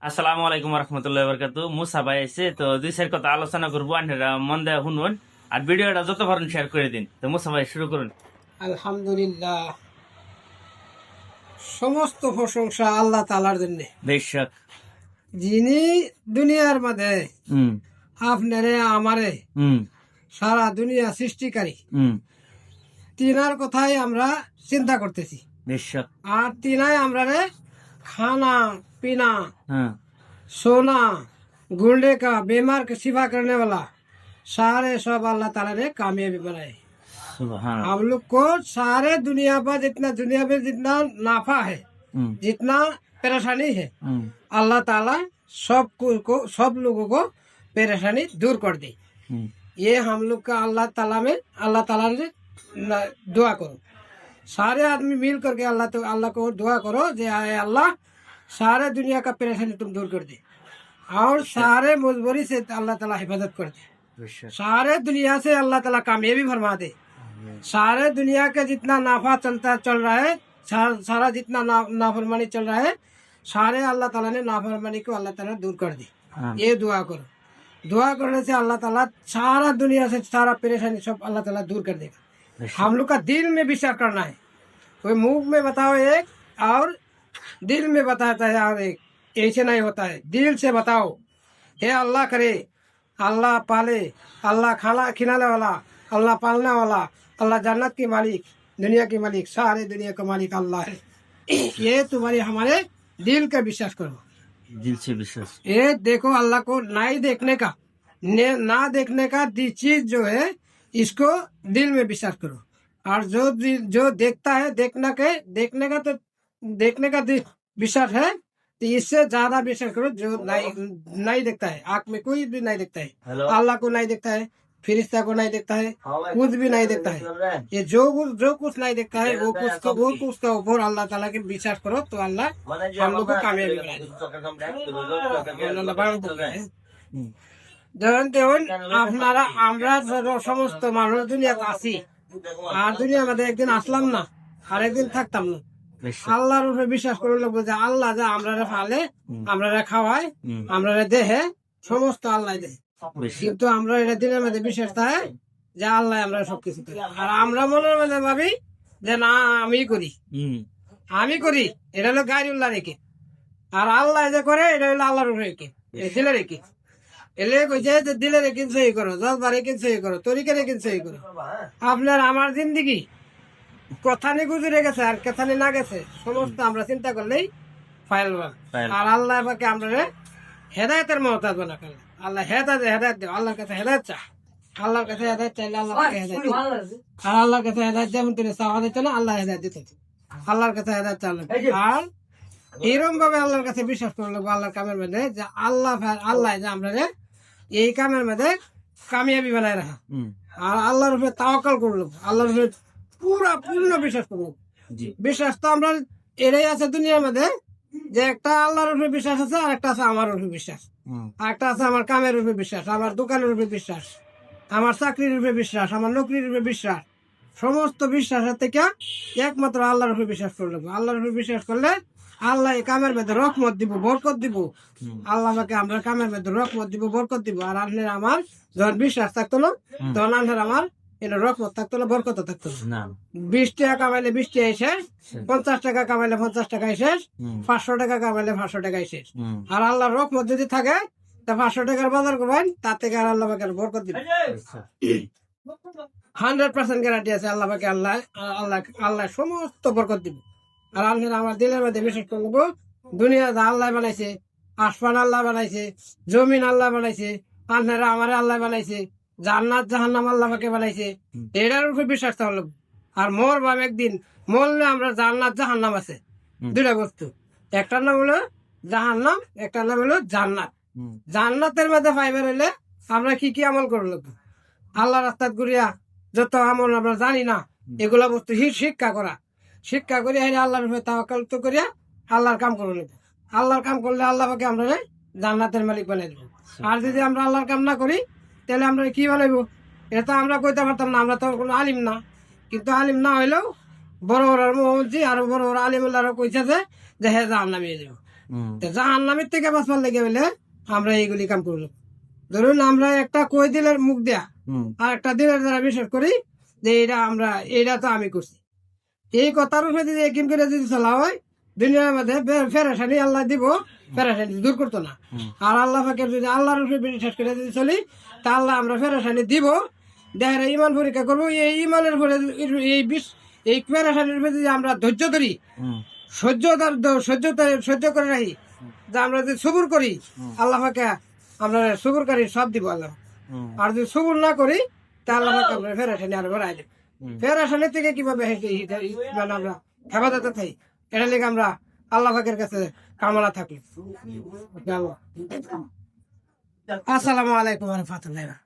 আসসালামু আলাইকুম রহমতুল্লাহ বরকাতু। মুসা ভাই এসে তো দুই চার কথা আলোচনা করবো, আপনারা মন দেয়া শুনুন আর ভিডিওটা যত পারেন শেয়ার করে দিন। তো মুসা ভাই শুরু করুন। আলহামদুলিল্লাহ, সমস্ত প্রশংসা আল্লাহ তালার জন্য, বেশক। যিনি দুনিয়ার মধ্যে হুম আপনারে আমারে হুম সারা দুনিয়া সৃষ্টিকারী। হুম তিনার কথাই আমরা চিন্তা করতেছি, বেশক। আর তিনাই আমরা রে खाना पीना हाँ सोना गुंडे का बीमार का शिफा करने वाला सारे सब अल्लाह ताला ने कामयाबी बनाए। सुभान हम लोग को सारे दुनिया में जितना नाफा है, जितना परेशानी है, अल्लाह ताला सब लोगों को परेशानी दूर कर दे। ये हम लोग का अल्लाह ताला ने दुआ करो, सारे आदमी मिल करके अल्लाह को दुआ करो जे आए अल्लाह सारे दुनिया का परेशानी तुम दूर कर दे, और सारे मजबूरी से अल्लाह ताला हिफाजत कर दे, सारे दुनिया से अल्लाह ताला कामयाबी फरमा दे। सारे दुनिया का जितना नाफा चल रहा है, सारा जितना नाफरमानी चल रहा है, सारे अल्लाह ताला ने नाफरमानी को अल्लाह ताला दूर कर दी। ये दुआ करो, दुआ करने से अल्लाह ताला सारा दुनिया से सारा परेशानी सब अल्लाह ताला दूर कर देगा। हम लोग का दिल में विचार करना है, कोई मुंह में बताओ एक और दिल में बताता है और एक, ऐसे नहीं होता है। दिल से बताओ, हे अल्लाह करे, अल्लाह पाले, अल्लाह खाना खिलाने वाला, अल्लाह पालने वाला, अल्लाह जन्नत की मालिक, दुनिया की मालिक, सारे दुनिया का मालिक अल्लाह है। ये तुम्हारे हमारे दिल का विश्वास करो, दिल से विश्वास। ये देखो अल्लाह को नहीं देखने का, ना देखने का चीज जो है, इसको दिल में विश्वास करो। और जो देखता है, देखने का विश्वास है, तो इससे ज्यादा विश्वास करो जो नहीं देखता है। आँख में कोई भी नहीं देखता है, अल्लाह को नहीं देखता है, फिरिश्ता को नहीं देखता है, कुछ भी नहीं देखता है। ये जो कुछ नहीं देखता है वो कुछ का ऊपर अल्लाह ताला के विश्वास करो, तो अल्लाह हम लोग को कामयाबी बनाए। যেমন আপনারা আমরা সমস্ত মানুষ দুনিয়াতে আছি, আর দুনিয়ার মধ্যে একদিন আসলাম না, আর একদিন থাকতাম না। আল্লাহর উপরে বিশ্বাস করে লোক যে আল্লাহ যা আমরা ফালে, আমরা খাওয়াই, আমরা দেহে, সমস্ত আল্লাহ দেহে। কিন্তু আমরা এটা দিনের মধ্যে বিশ্বাস থাকে যে আল্লাহ আমরা সবকিছু করি, আর আমরা মনের মধ্যে ভাবি যে না আমি করি, এটা হলো গাইরুল্লাহ রেখে, আর আল্লাহ যে করে এটা হলো আল্লাহর উপরে রেখে, দিলে রেখে। এলে কইছে যে দিলে রেখে সহি করো, জজবা রেখে সহি করো, তরিকা রেখে সহি করো। আপনার আমার জিন্দগি কথানি গুজরে গেছে আর কথানি না গেছে, সমস্ত আমরা চিন্তা করলেই ফাইল। আর আল্লাহ পাকে আমরা হেদায়তের মহতাজ বানা করলে, আল্লাহ হেদায়ত দেব, আল্লাহর কাছে হেদায়ত চা, আল্লাহর কাছে হেদায়ত চাইলে আল্লাহ পাকে হেদায়ত দিবে। আর আল্লাহর কাছে হেদায়ত যেমন তিনি চাওয়া দিত না, আল্লাহ হেদায়ত দিত, আল্লাহর কাছে হেদায়ত চাইলে। আর এরকম ভাবে আল্লাহর কাছে বিশ্বাস করলো আল্লাহর কামের মধ্যে যে আল্লাহ যে আমরা এই কামের মধ্যে কামিয়াবি বানায় রাখা, আর আল্লাহর উপরে তাওয়াক্কাল করলো, আল্লাহর উপরে পূর্ণ বিশ্বাস করবো। বিশ্বাস তো আমরা এটাই আছে দুনিয়ার মধ্যে, যে একটা আল্লাহর উপরে বিশ্বাস আছে, আর একটা আছে আমার উপরে বিশ্বাস, আর একটা আছে আমার কামের উপরে বিশ্বাস, আমার দোকানের উপরে বিশ্বাস, আমার চাকরির উপরে বিশ্বাস, আমার নকরির উপরে বিশ্বাস। সমস্ত বিশ্বাসের থেকে একমাত্র আল্লাহর উপরে বিশ্বাস করলে, আল্লাহর উপরে বিশ্বাস করলে আল্লাহ এই কামের মধ্যে রহমত দিব, বরকত দিব। আল্লাহ আমাকে আমরা কামের মধ্যে রহমত দিব, বরকত দিব। আর আল্লাহর আমার যখন বিশ্বাস থাকতো না, তখন আল্লাহর আমার এটা রহমত থাকতো না, বরকত থাকতো না। 20 টাকা কামাইলে 20 টাকা শেষ, 50 টাকা কামাইলে 50 টাকায় শেষ, 500 টাকা কামাইলে 500 টাকায় শেষ। আর আল্লাহর রহমত যদি থাকে, তা 500 টাকার বাজার করবেন, তার থেকে আর আল্লাহ আমাকে বরকত দিবে। 100% গ্যারান্টি আছে আল্লাহ আমাকে আল্লাহ সমস্ত বরকত দিবে। আর আল্লাহ আমার দিলের মধ্যে বিশ্বাস করবো, দুনিয়া আল্লাহ বানাইছে, আসমান আল্লাহ বানাইছে, জমিন আল্লাহ বানাইছে, আল্লাহরা আমার আল্লাহ বানাইছে, জান্নাত জাহান্নাম আল্লাহ আমাকে বানাইছে, এটার উপরে বিশ্বাস থাকলো। আর মরবাম একদিন, মরলে আমরা জান্নাত জাহান্নাম আছে, দুটা বস্তু, একটার নাম হলো জাহান্নাম, একটার নাম হলো জান্নাত। জান্নাতের মধ্যে পাইবার হইলে আমরা কি কি আমল করলো, আল্লাহ রাস্তাত ঘুরিয়া যত আমল আমরা জানি না, এগুলা বস্তু শিক্ষা করি আল্লাহর উপরে তাওয়াক্কুল করিয়া আল্লাহর কাম করে নেব। আল্লাহর কাম করলে আল্লাহ পাকে আমরা জান্নাতের মালিক বানাই দেবো। আর যদি আমরা আল্লাহর কাম না করি, তাহলে আমরা কি বানাইবো? এটা আমরা কইতে পারতাম না, আমরা তো কোনো আলিম না। কিন্তু আলিম না হইলেও বড় বড় মোহাম্মদজি আর বড় বড় আলিমুল্লাহরা কইছে যে হ্যাঁ জাহান্নামে যাবো। জাহান্নামের থেকে বাঁচবার লেগে বলে আমরা এইগুলি কাম করলাম। ধরুন আমরা একটা কই দিলের মুখ দেয়া আর একটা দিনের দ্বারা বিশ্বাস করি যে এইটা তো আমি করছি, এই কথার উপরে যদি একিম করে যদি চলা হয় দুনিয়ার মধ্যে ফেরেশানি আল্লাহ দিব, ফেরেশানি দূর করতো না। আর আল্লাহ পাকের যদি আল্লাহর উপরে বিশ্বাস করে যদি চলি তা আল্লাহ আমরা ফেরেশানি দিব, দেখে ইমান পরীক্ষা করবো। এই ইমানের পরে এই ফেরেশানির উপরে যদি আমরা ধৈর্য ধরি, সহ্য করে রাখি, যে আমরা যদি সবুর করি আল্লাহ পাকে আমরা সবুরকারী সব দিব আল্লাহ। আর যদি সবুর না করি তা আল্লাহ পাকে আমরা ফেরেশানি আর বাড়াই দেব। ফেরেশানি থেকে কিভাবে মানে আমরা হেফাজতে থাকি, এটা লেগে আমরা আল্লাহ পাকের কাছে কামনা থাকি। আসসালামু আলাইকুম ওয়া রাহমাতুল্লাহ।